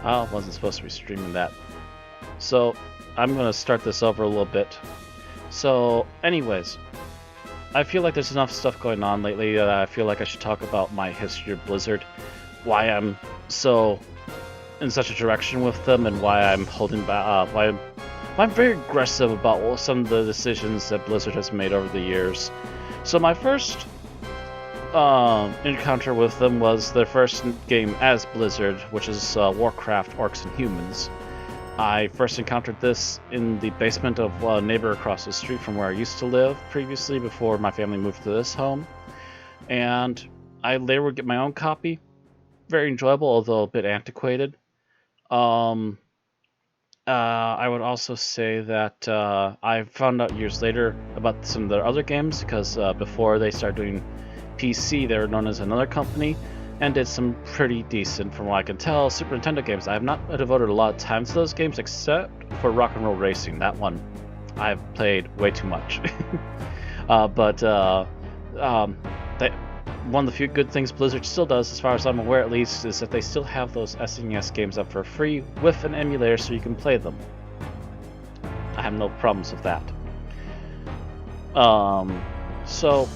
I wasn't supposed to be streaming that. So I'm going to start this over a little bit. So anyways, I feel like there's enough stuff going on lately that I feel like I should talk about my history of Blizzard, why I'm so in such a direction with them, and why I'm holding back, why I'm very aggressive about some of the decisions that Blizzard has made over the years. So my first encounter with them was their first game as Blizzard, which is Warcraft, Orcs and Humans. I first encountered this in the basement of a neighbor across the street from where I used to live previously before my family moved to this home. And I later would get my own copy. Very enjoyable, although a bit antiquated. I would also say that I found out years later about some of their other games because before they started doing PC, they were known as another company and did some pretty decent, from what I can tell, Super Nintendo games. I have not devoted a lot of time to those games except for Rock and Roll Racing. That one I've played way too much. One of the few good things Blizzard still does, as far as I'm aware at least, is that they still have those SNES games up for free with an emulator so you can play them. I have no problems with that. So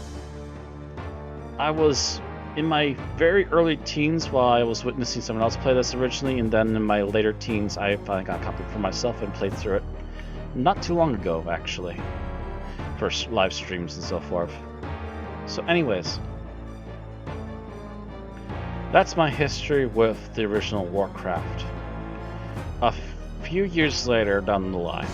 I was in my very early teens while I was witnessing someone else play this originally, and then in my later teens I finally got a copy for myself and played through it not too long ago, actually, for live streams and so forth. So anyways, that's my history with the original Warcraft. A few years later down the line,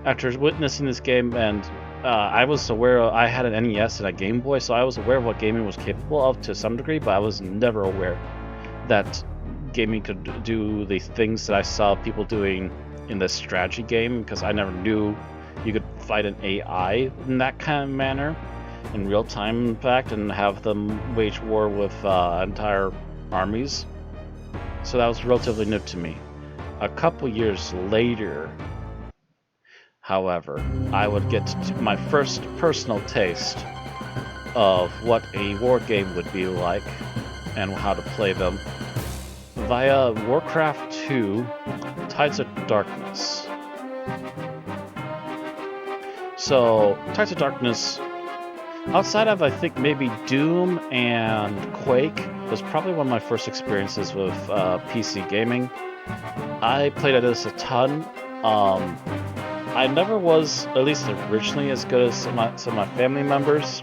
after witnessing this game, and I was aware I had an NES and a Game Boy, so I was aware of what gaming was capable of to some degree, but I was never aware that gaming could do the things that I saw people doing in this strategy game, because I never knew you could fight an AI in that kind of manner, in real time in fact, and have them wage war with entire armies. So that was relatively new to me. A couple years later, however, I would get to my first personal taste of what a war game would be like and how to play them via Warcraft 2 Tides of Darkness. So, Tides of Darkness, outside of I think maybe Doom and Quake, was probably one of my first experiences with PC gaming. I played this a ton. I never was, at least originally, as good as some of my family members,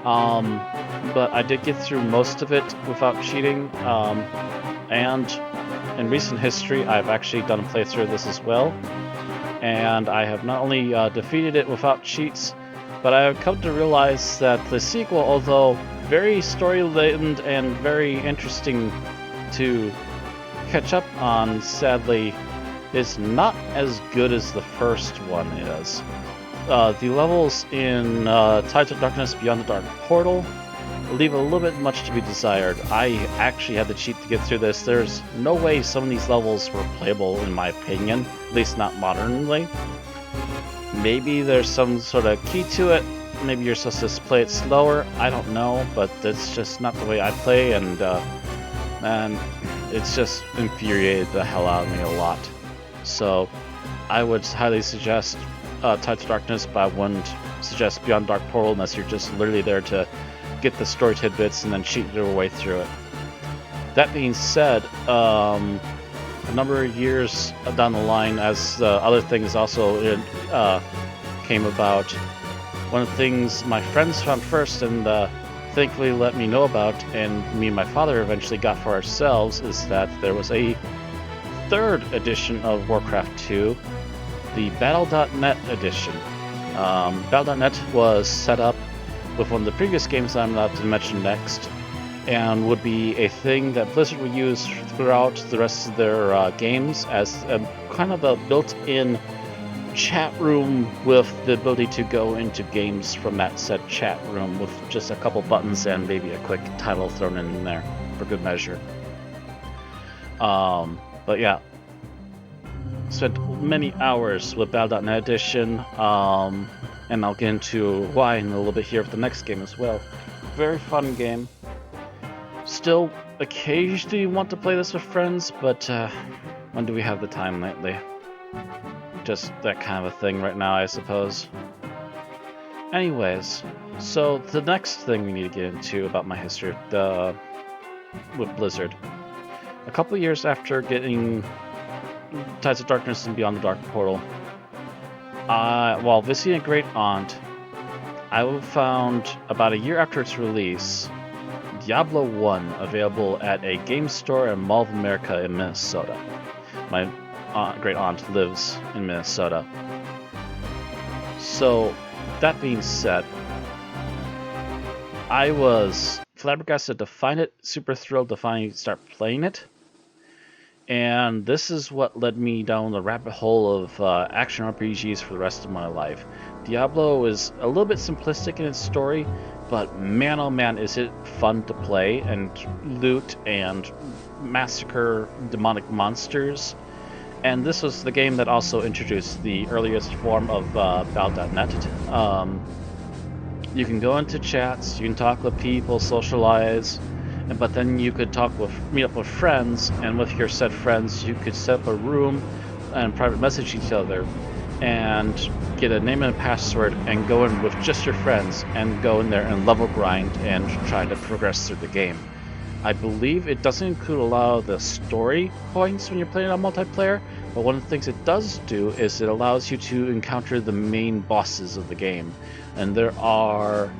but I did get through most of it without cheating, and in recent history I've actually done a playthrough of this as well, and I have not only defeated it without cheats, but I have come to realize that the sequel, although very story-laden and very interesting to catch up on, sadly, is not as good as the first one is. The levels in Tides of Darkness Beyond the Dark Portal leave a little bit much to be desired. I actually had to cheat to get through this. There's no way some of these levels were playable, in my opinion, at least not modernly. Maybe there's some sort of key to it. Maybe you're supposed to play it slower. I don't know, but that's just not the way I play, and it's just infuriated the hell out of me a lot. So I would highly suggest Tides of Darkness, but I wouldn't suggest Beyond Dark Portal unless you're just literally there to get the story tidbits and then cheat your way through it. That being said, a number of years down the line, as other things also came about, one of the things my friends found first and thankfully let me know about, and me and my father eventually got for ourselves, is that there was a third edition of Warcraft 2, the Battle.net edition. Battle.net was set up with one of the previous games I'm about to mention next, and would be a thing that Blizzard would use throughout the rest of their games as a kind of a built-in chat room with the ability to go into games from that said chat room with just a couple buttons and maybe a quick title thrown in there for good measure. But yeah, spent many hours with Battle.net Edition, and I'll get into why in a little bit here with the next game as well. Very fun game. Still occasionally want to play this with friends, but when do we have the time lately? Just that kind of a thing right now, I suppose. Anyways, so the next thing we need to get into about my history with Blizzard. A couple years after getting Tides of Darkness and Beyond the Dark Portal, while visiting a great aunt, I found about a year after its release, Diablo 1 available at a game store in Mall of America in Minnesota. My great aunt lives in Minnesota. So, that being said, I was flabbergasted to find it, super thrilled to finally start playing it. And this is what led me down the rabbit hole of action RPGs for the rest of my life. Diablo is a little bit simplistic in its story, but man oh man is it fun to play and loot and massacre demonic monsters. And this was the game that also introduced the earliest form of Battle.net. You can go into chats, you can talk with people, socialize, but then you could meet up with friends, and with your said friends, you could set up a room and private message each other, and get a name and a password, and go in with just your friends, and go in there and level grind and try to progress through the game. I believe it doesn't include a lot of the story points when you're playing on multiplayer, but one of the things it does do is it allows you to encounter the main bosses of the game. And there are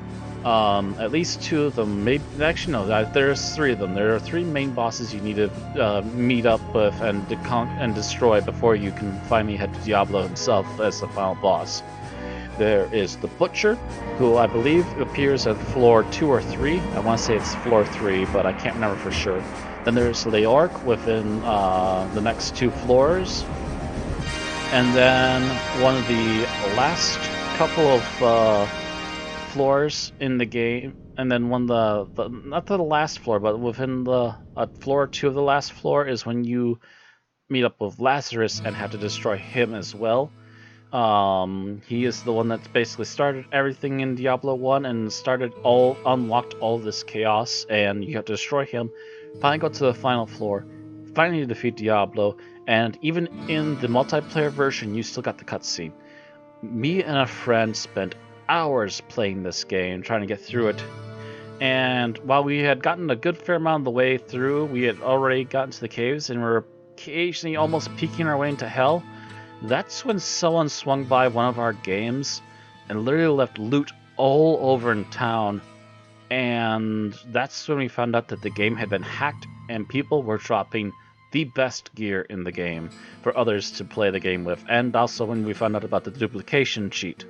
at least 2 of them, maybe actually no, there's 3 of them. There are 3 main bosses you need to meet up with and destroy before you can finally head to Diablo himself as the final boss. There is the Butcher, who I believe appears at floor 2 or 3. I want to say it's floor 3, but I can't remember for sure. Then there's the Orc within the next 2 floors. And then one of the last couple of floors in the game, and then one of the not the last floor, but within the floor 2 of the last floor is when you meet up with Lazarus and have to destroy him as well. He is the one that basically started everything in Diablo 1 and unlocked all this chaos, and you have to destroy him, finally go to the final floor, finally defeat Diablo, and even in the multiplayer version, you still got the cutscene. Me and a friend spent hours playing this game, trying to get through it, and while we had gotten a good fair amount of the way through, we had already gotten to the caves, and were occasionally almost peeking our way into hell. That's when someone swung by one of our games and literally left loot all over in town, and that's when we found out that the game had been hacked and people were dropping the best gear in the game for others to play the game with, and also when we found out about the duplication cheat.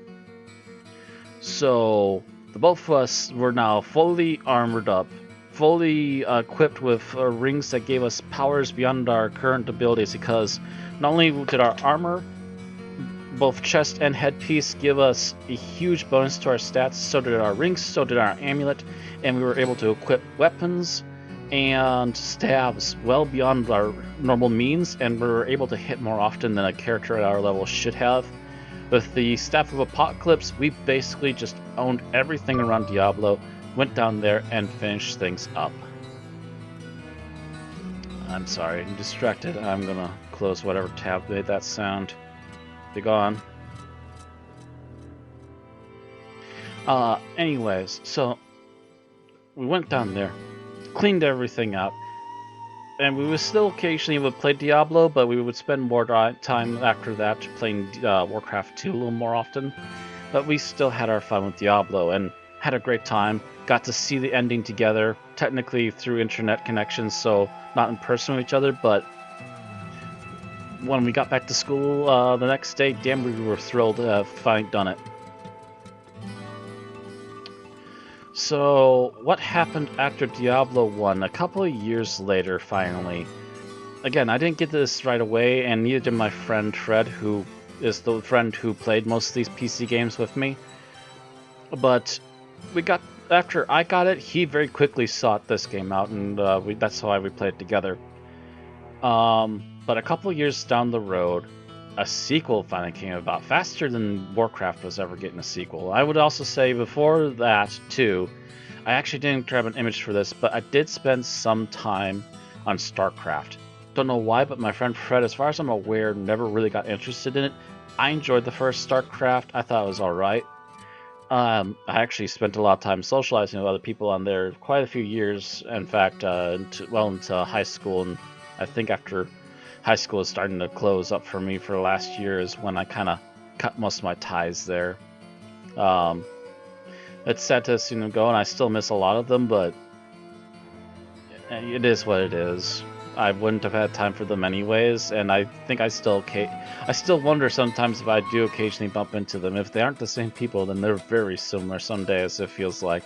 So the both of us were now fully armored up, fully equipped with rings that gave us powers beyond our current abilities, because not only did our armor, both chest and headpiece, give us a huge bonus to our stats, so did our rings, so did our amulet, and we were able to equip weapons and stabs well beyond our normal means, and we were able to hit more often than a character at our level should have. With the Staff of Apocalypse, we basically just owned everything around Diablo, went down there and finished things up. I'm sorry, I'm distracted. I'm gonna close whatever tab made that sound. Be gone. Anyways, so we went down there, cleaned everything up, and we would still occasionally would play Diablo, but we would spend more time after that playing Warcraft 2 a little more often. But we still had our fun with Diablo and had a great time. Got to see the ending together, technically through internet connections, so not in person with each other, but when we got back to school the next day, damn, we were thrilled to have finally done it. So, what happened after Diablo 1? A couple of years later, finally. Again, I didn't get this right away, and neither did my friend Fred, who is the friend who played most of these PC games with me. But after I got it, he very quickly sought this game out, and that's why we played it together. But a couple years down the road, a sequel finally came about, faster than Warcraft was ever getting a sequel. I would also say before that, too, I actually didn't grab an image for this, but I did spend some time on StarCraft. Don't know why, but my friend Fred, as far as I'm aware, never really got interested in it. I enjoyed the first StarCraft. I thought it was alright. I actually spent a lot of time socializing with other people on there, quite a few years, in fact, into high school, and I think after high school is starting to close up for me for the last year is when I kind of cut most of my ties there. It's sad to see them go, and I still miss a lot of them, but it is what it is. I wouldn't have had time for them anyways, and I think I still wonder sometimes if I do occasionally bump into them. If they aren't the same people, then they're very similar some days, it feels like.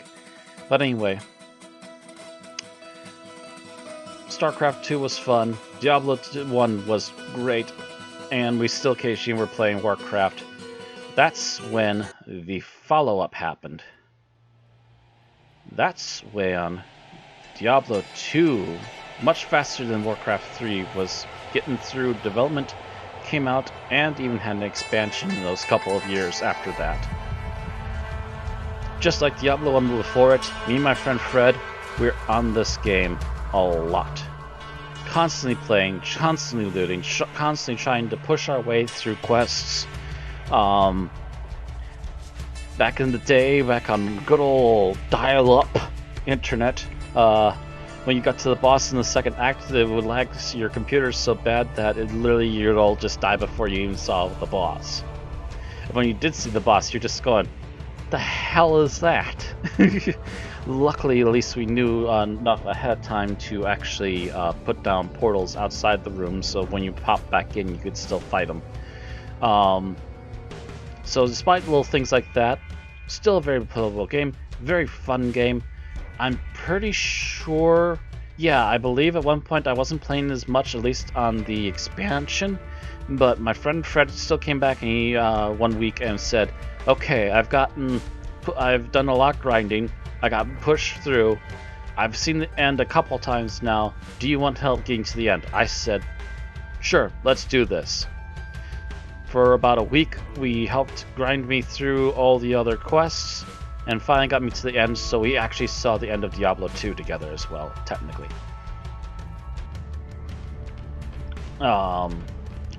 But anyway, StarCraft 2 was fun, Diablo 1 was great, and we still occasionally were playing Warcraft. That's when the follow-up happened. That's when Diablo 2, much faster than Warcraft 3, was getting through development, came out, and even had an expansion in those couple of years after that. Just like Diablo 1 before it, me and my friend Fred, we're on this game a lot. Constantly playing, constantly looting, constantly trying to push our way through quests. Back in the day, back on good old dial-up internet, when you got to the boss in the second act, it would lag your computer so bad that you'd all just die before you even saw the boss. And when you did see the boss, you're just going, the hell is that? Luckily, at least we knew enough ahead of time to actually put down portals outside the room, so when you pop back in, you could still fight them. So despite little things like that, still a very playable game, very fun game. I'm pretty sure, yeah, I believe at one point I wasn't playing as much, at least on the expansion, but my friend Fred still came back and he one week and said, okay, I've done a lot of grinding, I got pushed through, I've seen the end a couple times now, do you want help getting to the end? I said, sure, let's do this. For about a week, we helped grind me through all the other quests, and finally got me to the end, so we actually saw the end of Diablo 2 together as well, technically. At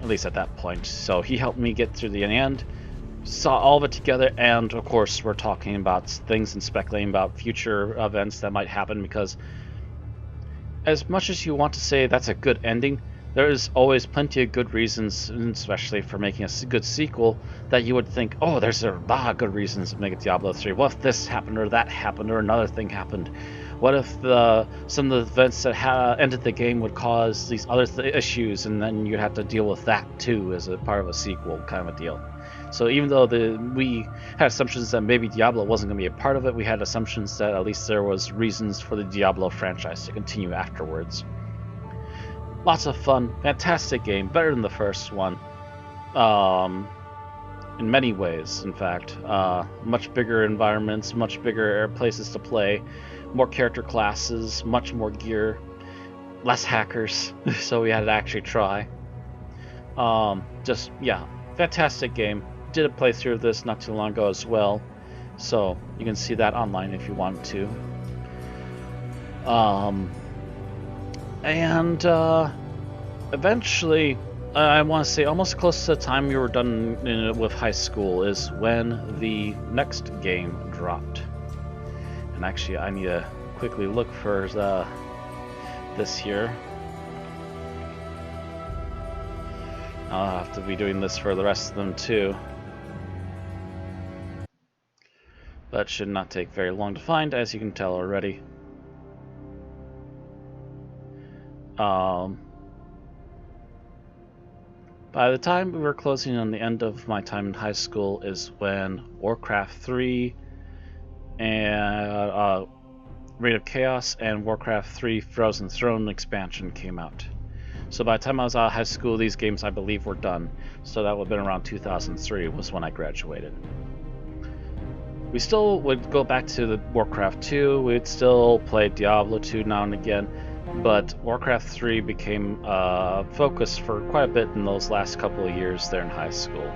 least at that point. So he helped me get through the end, saw all of it together, and of course we're talking about things and speculating about future events that might happen, because as much as you want to say that's a good ending, there is always plenty of good reasons, especially for making a good sequel, that you would think, oh, there's a lot of good reasons to make a Diablo 3. What if this happened, or that happened, or another thing happened? What if some of the events that ended the game would cause these other issues, and then you have to deal with that too as a part of a sequel kind of a deal? So even though we had assumptions that maybe Diablo wasn't going to be a part of it, we had assumptions that at least there was reasons for the Diablo franchise to continue afterwards. Lots of fun, fantastic game, better than the first one. In many ways, in fact. Much bigger environments, much bigger places to play, more character classes, much more gear, less hackers, so we had to actually try. Yeah, fantastic game. Did a playthrough of this not too long ago as well, so you can see that online if you want to. Eventually, I want to say almost close to the time we were done with high school is when the next game dropped. And actually, I need to quickly look for this here. I'll have to be doing this for the rest of them too. That should not take very long to find, as you can tell already. By the time we were closing on the end of my time in high school is when Warcraft 3 and Reign of Chaos and Warcraft 3 Frozen Throne expansion came out. So by the time I was out of high school, these games I believe were done. So that would have been around 2003 was when I graduated. We still would go back to the Warcraft 2, we'd still play Diablo 2 now and again, but Warcraft 3 became a focus for quite a bit in those last couple of years there in high school.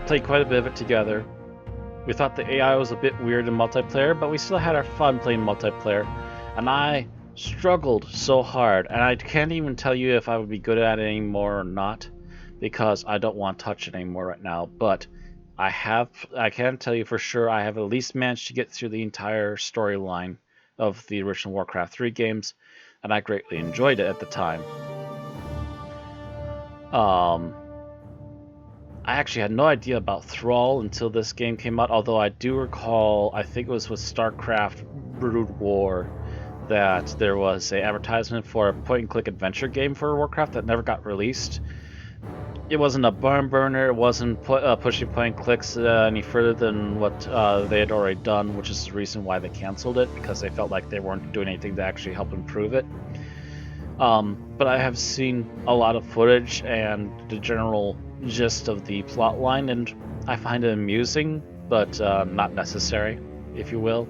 Played quite a bit of it together. We thought the AI was a bit weird in multiplayer, but we still had our fun playing multiplayer. And I struggled so hard, and I can't even tell you if I would be good at it anymore or not, because I don't want to touch it anymore right now. But I can tell you for sure I have at least managed to get through the entire storyline of the original Warcraft 3 games, and I greatly enjoyed it at the time. I actually had no idea about Thrall until this game came out, although I do recall, I think it was with StarCraft Brood War, that there was a advertisement for a point-and-click adventure game for Warcraft that never got released. It wasn't a barn burner, it wasn't pushing point-and-clicks any further than what they had already done, which is the reason why they canceled it, because they felt like they weren't doing anything to actually help improve it. But I have seen a lot of footage and the general gist of the plot line, and I find it amusing, but not necessary, if you will.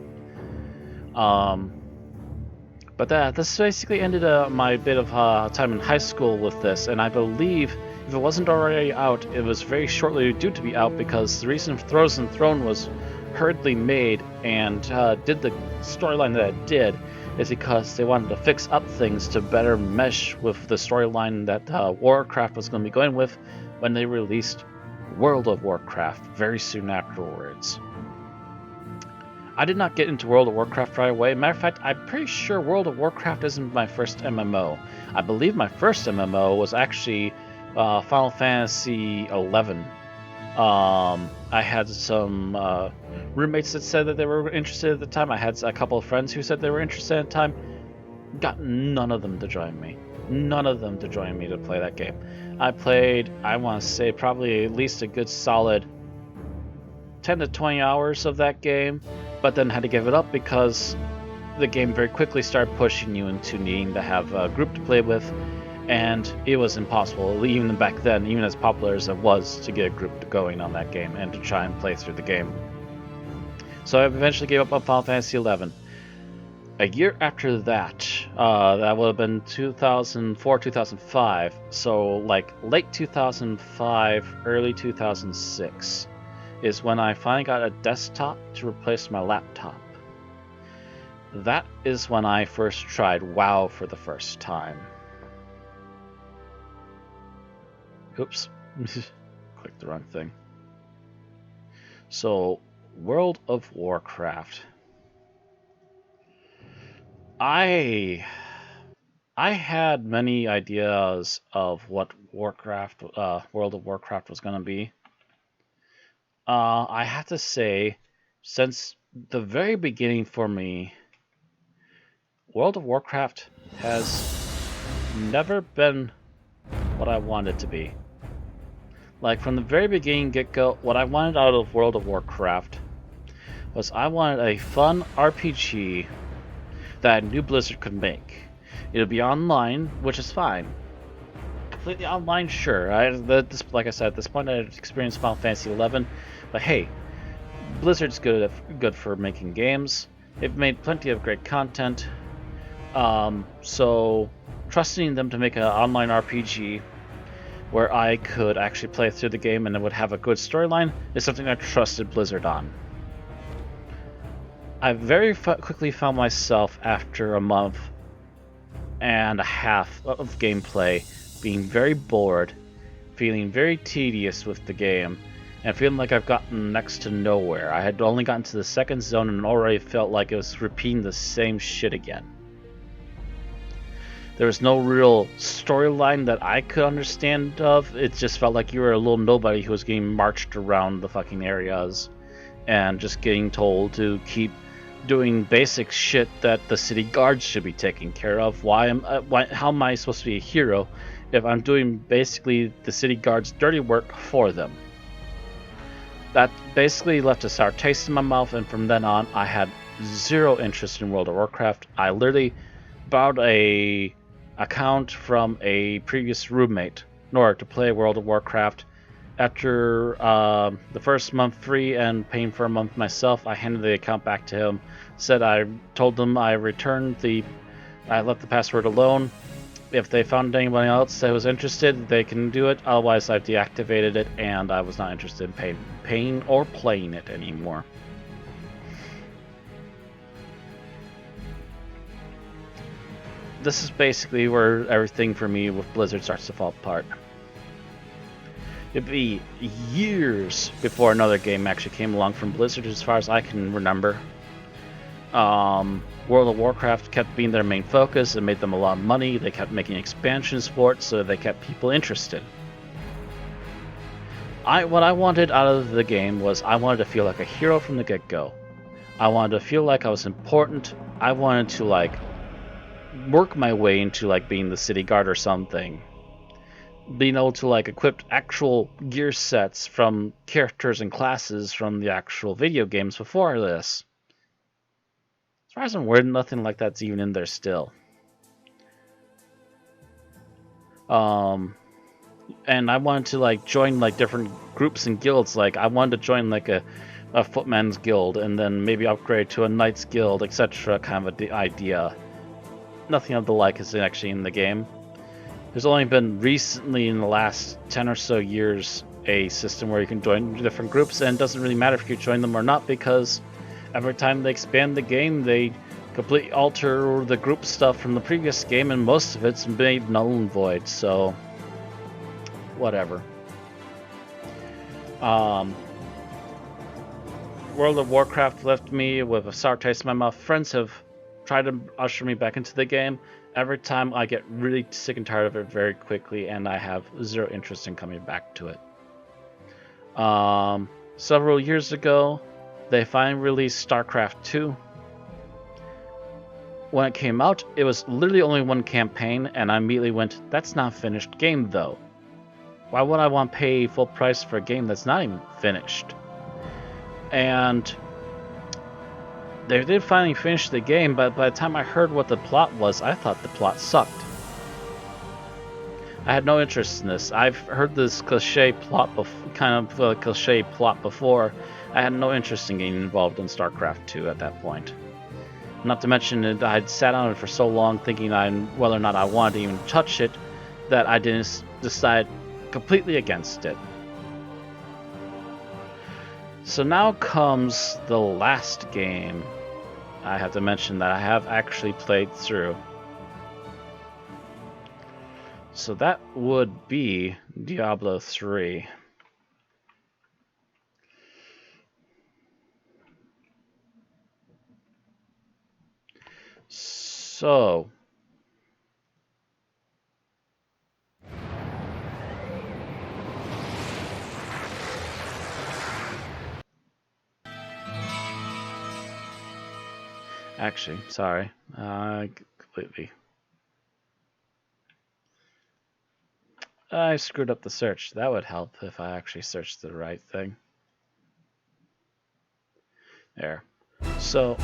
But this basically ended my bit of time in high school with this, and I believe if it wasn't already out, it was very shortly due to be out, because the reason Frozen Throne was hurriedly made and did the storyline that it did is because they wanted to fix up things to better mesh with the storyline that Warcraft was going to be going with when they released World of Warcraft very soon afterwards. I did not get into World of Warcraft right away. Matter of fact, I'm pretty sure World of Warcraft isn't my first MMO. I believe my first MMO was actually Final Fantasy XI. I had some roommates that said that they were interested at the time. I had a couple of friends who said they were interested at the time. Got none of them to join me. None of them to join me to play that game. I played, I want to say, probably at least a good solid 10 to 20 hours of that game, but then had to give it up because the game very quickly started pushing you into needing to have a group to play with, and it was impossible, even back then, even as popular as it was, to get a group going on that game and to try and play through the game. So I eventually gave up on Final Fantasy XI. A year after that, that would have been 2004, 2005, so like late 2005, early 2006, is when I finally got a desktop to replace my laptop. That is when I first tried WoW for the first time. Oops, clicked the wrong thing. So, World of Warcraft. I had many ideas of what Warcraft, World of Warcraft was going to be. I have to say, since the very beginning for me, World of Warcraft has never been what I wanted it to be. Like, from the very beginning get-go, what I wanted out of World of Warcraft was I wanted a fun RPG that I knew Blizzard could make. It'll be online, which is fine. Completely online, sure. Like I said, at this point I had experienced Final Fantasy XI, but hey, Blizzard's good for making games. They've made plenty of great content. So trusting them to make an online RPG where I could actually play through the game and it would have a good storyline is something I trusted Blizzard on. I very quickly found myself, after a month and a half of gameplay, being very bored, feeling very tedious with the game, and feeling like I've gotten next to nowhere. I had only gotten to the second zone and already felt like it was repeating the same shit again. There was no real storyline that I could understand of. It just felt like you were a little nobody who was getting marched around the fucking areas and just getting told to keep doing basic shit that the city guards should be taking care of. How am I supposed to be a hero if I'm doing basically the city guards' dirty work for them? That basically left a sour taste in my mouth, and from then on, I had zero interest in World of Warcraft. I literally borrowed a account from a previous roommate in order to play World of Warcraft. After the first month free and paying for a month myself, I handed the account back to him. I told them I left the password alone, if they found anyone else that was interested, they can do it. Otherwise, I've deactivated it, and I was not interested in paying or playing it anymore. This is basically where everything for me with Blizzard starts to fall apart. It'd be years before another game actually came along from Blizzard, as far as I can remember. World of Warcraft kept being their main focus. It made them a lot of money. They kept making expansions for it, so they kept people interested. What I wanted out of the game was I wanted to feel like a hero from the get-go. I wanted to feel like I was important. I wanted to work my way into being the city guard or something. Being able to equip actual gear sets from characters and classes from the actual video games before this. As far as I'm aware, nothing like that's even in there still. And I wanted to join different groups and guilds. I wanted to join a footman's guild and then maybe upgrade to a knight's guild, etc. kind of the idea. Nothing of the like is actually in the game. There's only been recently in the last 10 or so years a system where you can join different groups, and it doesn't really matter if you join them or not, because every time they expand the game, they completely alter the group stuff from the previous game, and most of it's made null and void, so whatever. World of Warcraft left me with a sour taste in my mouth. Friends have tried to usher me back into the game. Every time I get really sick and tired of it very quickly, and I have zero interest in coming back to it. Several years ago, they finally released StarCraft 2. When it came out, it was literally only one campaign, and I immediately went, that's not a finished game though. Why would I want to pay full price for a game that's not even finished? And they did finally finish the game, but by the time I heard what the plot was, I thought the plot sucked. I had no interest in this. I've heard this cliche plot, cliche plot before. I had no interest in getting involved in StarCraft 2 at that point. Not to mention that I'd sat on it for so long thinking whether or not I wanted to even touch it, that I didn't decide completely against it. So now comes the last game I have to mention that I have actually played through. So that would be Diablo 3. So actually, sorry, I screwed up the search. That would help if I actually searched the right thing. There. So,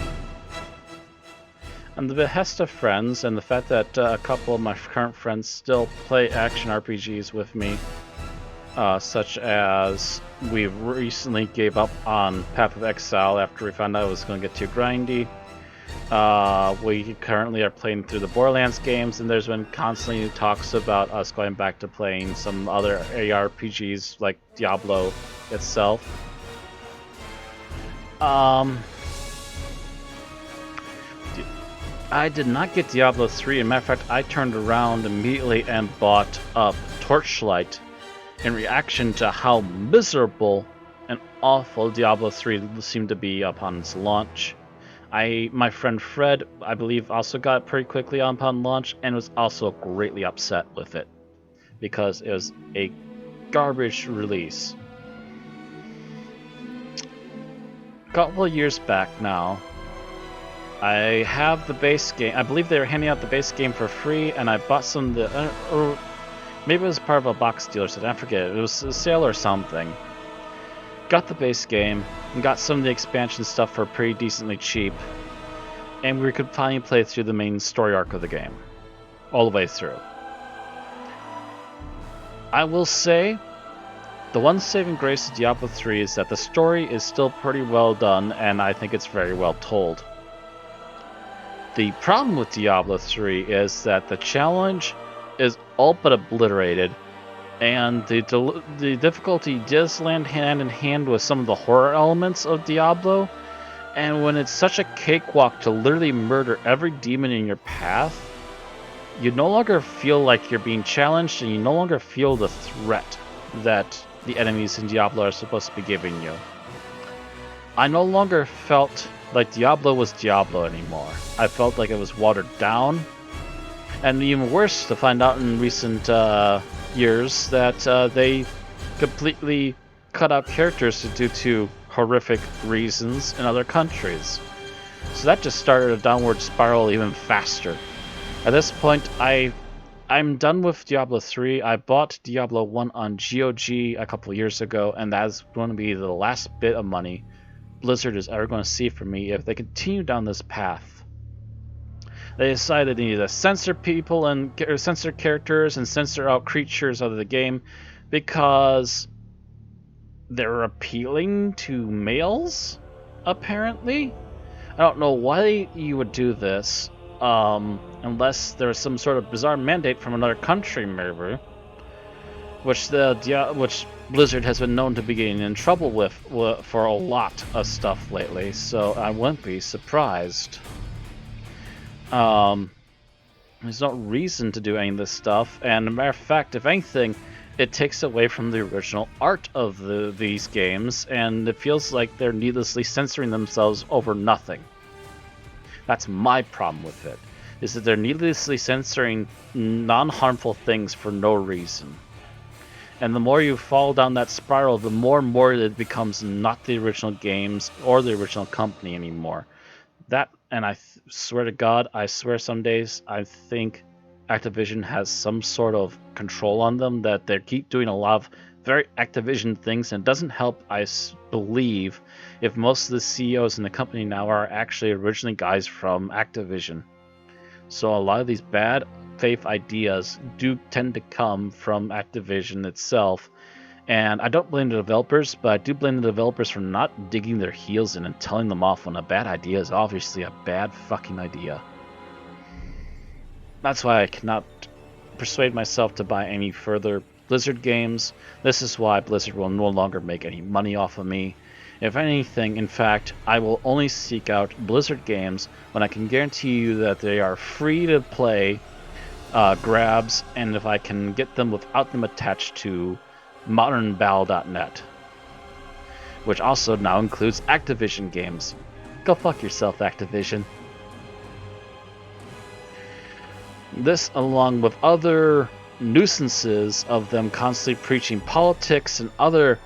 on the behest of friends, and the fact that a couple of my current friends still play action RPGs with me, such as we recently gave up on Path of Exile after we found out it was going to get too grindy. We currently are playing through the Borderlands games, and there's been constantly talks about us going back to playing some other ARPGs like Diablo itself. I did not get Diablo 3. As a matter of fact, I turned around immediately and bought up Torchlight in reaction to how miserable and awful Diablo 3 seemed to be upon its launch. My friend Fred, I believe, also got it pretty quickly upon launch and was also greatly upset with it because it was a garbage release. A couple of years back now, I have the base game. I believe they were handing out the base game for free, and I bought some of the... or maybe it was part of a box deal or something. I forget. It was a sale or something. Got the base game, and got some of the expansion stuff for pretty decently cheap, and we could finally play through the main story arc of the game. All the way through. I will say, the one saving grace of Diablo 3 is that the story is still pretty well done, and I think it's very well told. The problem with Diablo 3 is that the challenge is all but obliterated, and the difficulty does land hand in hand with some of the horror elements of Diablo. And when it's such a cakewalk to literally murder every demon in your path, you no longer feel like you're being challenged, and you no longer feel the threat that the enemies in Diablo are supposed to be giving you. I no longer felt like Diablo was Diablo anymore. I felt like it was watered down, and even worse to find out in recent years that they completely cut out characters due to horrific reasons in other countries. So that just started a downward spiral even faster. At this point, I'm done with Diablo 3. I bought Diablo 1 on GOG a couple years ago, and that's going to be the last bit of money Blizzard is ever going to see from me if they continue down this path. They decided they needed to censor people and censor characters and censor out creatures out of the game because they're appealing to males, apparently. I don't know why you would do this, unless there's some sort of bizarre mandate from another country, maybe, which Blizzard has been known to be getting in trouble with for a lot of stuff lately. So I wouldn't be surprised. There's no reason to do any of this stuff, and as a matter of fact, if anything, it takes away from the original art of these games, and it feels like they're needlessly censoring themselves over nothing. That's my problem with it, is that they're needlessly censoring non-harmful things for no reason. And the more you fall down that spiral, the more and more it becomes not the original games or the original company anymore. That, and I swear to God, I swear some days I think Activision has some sort of control on them, that they keep doing a lot of very Activision things, and it doesn't help, I believe, if most of the CEOs in the company now are actually originally guys from Activision. So a lot of these bad faith ideas do tend to come from Activision itself, and I don't blame the developers, but I do blame the developers for not digging their heels in and telling them off when a bad idea is obviously a bad fucking idea. That's why I cannot persuade myself to buy any further Blizzard games. This is why Blizzard will no longer make any money off of me. If anything, in fact, I will only seek out Blizzard games when I can guarantee you that they are free to play grabs, and if I can get them without them attached to modernbal.net, which also now includes Activision games. Go fuck yourself, Activision. This, along with other nuisances of them constantly preaching politics and other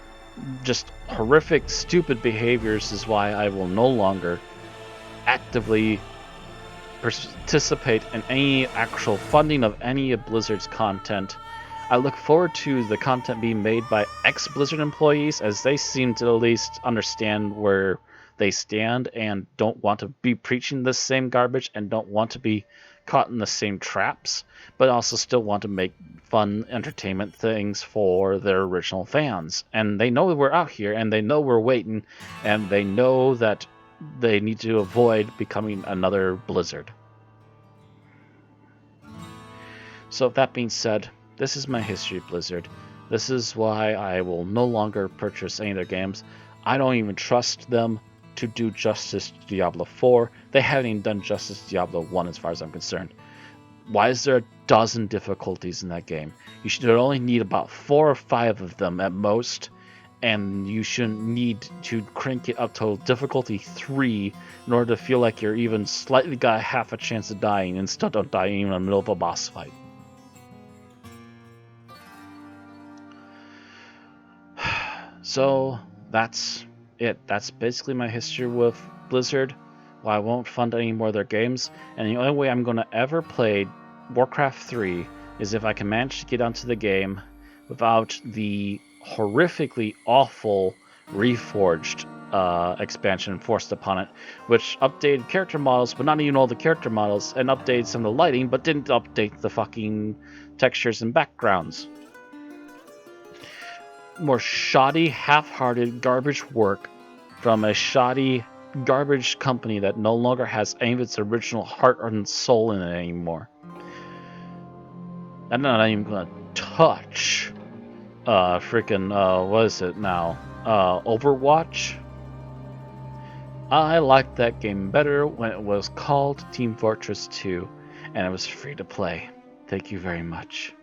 just horrific, stupid behaviors, is why I will no longer actively participate in any actual funding of any of Blizzard's content. I look forward to the content being made by ex-Blizzard employees, as they seem to at least understand where they stand and don't want to be preaching the same garbage and don't want to be caught in the same traps, but also still want to make fun entertainment things for their original fans. And they know we're out here, and they know we're waiting, and they know that they need to avoid becoming another Blizzard. So that being said, this is my history of Blizzard. This is why I will no longer purchase any of their games. I don't even trust them to do justice to Diablo 4. They haven't even done justice to Diablo 1 as far as I'm concerned. Why is there a dozen difficulties in that game? You should only need about 4 or 5 of them at most, and you shouldn't need to crank it up to difficulty 3 in order to feel like you're even slightly got half a chance of dying and still don't die even in the middle of a boss fight. So that's it. That's basically my history with Blizzard. Well, I won't fund any more of their games, and the only way I'm going to ever play Warcraft 3 is if I can manage to get onto the game without the horrifically awful Reforged expansion forced upon it, which updated character models, but not even all the character models, and updated some of the lighting, but didn't update the fucking textures and backgrounds. More shoddy, half-hearted garbage work from a shoddy garbage company that no longer has any of its original heart and soul in it anymore. I'm not even gonna touch freaking what is it now? Overwatch. I liked that game better when it was called Team Fortress 2 and it was free to play. Thank you very much.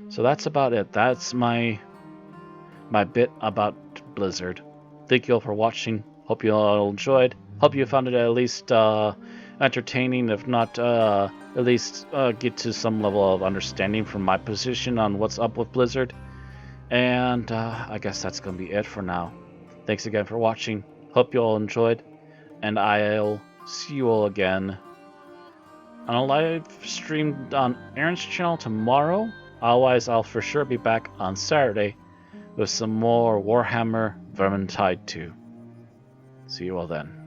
So that's about it. That's my bit about Blizzard. Thank you all for watching. Hope you all enjoyed. Hope you found it at least entertaining, if not at least get to some level of understanding from my position on what's up with Blizzard. And I guess that's going to be it for now. Thanks again for watching. Hope you all enjoyed. And I'll see you all again on a live stream on Aaron's channel tomorrow. Otherwise, I'll for sure be back on Saturday with some more Warhammer Vermintide 2. See you all then.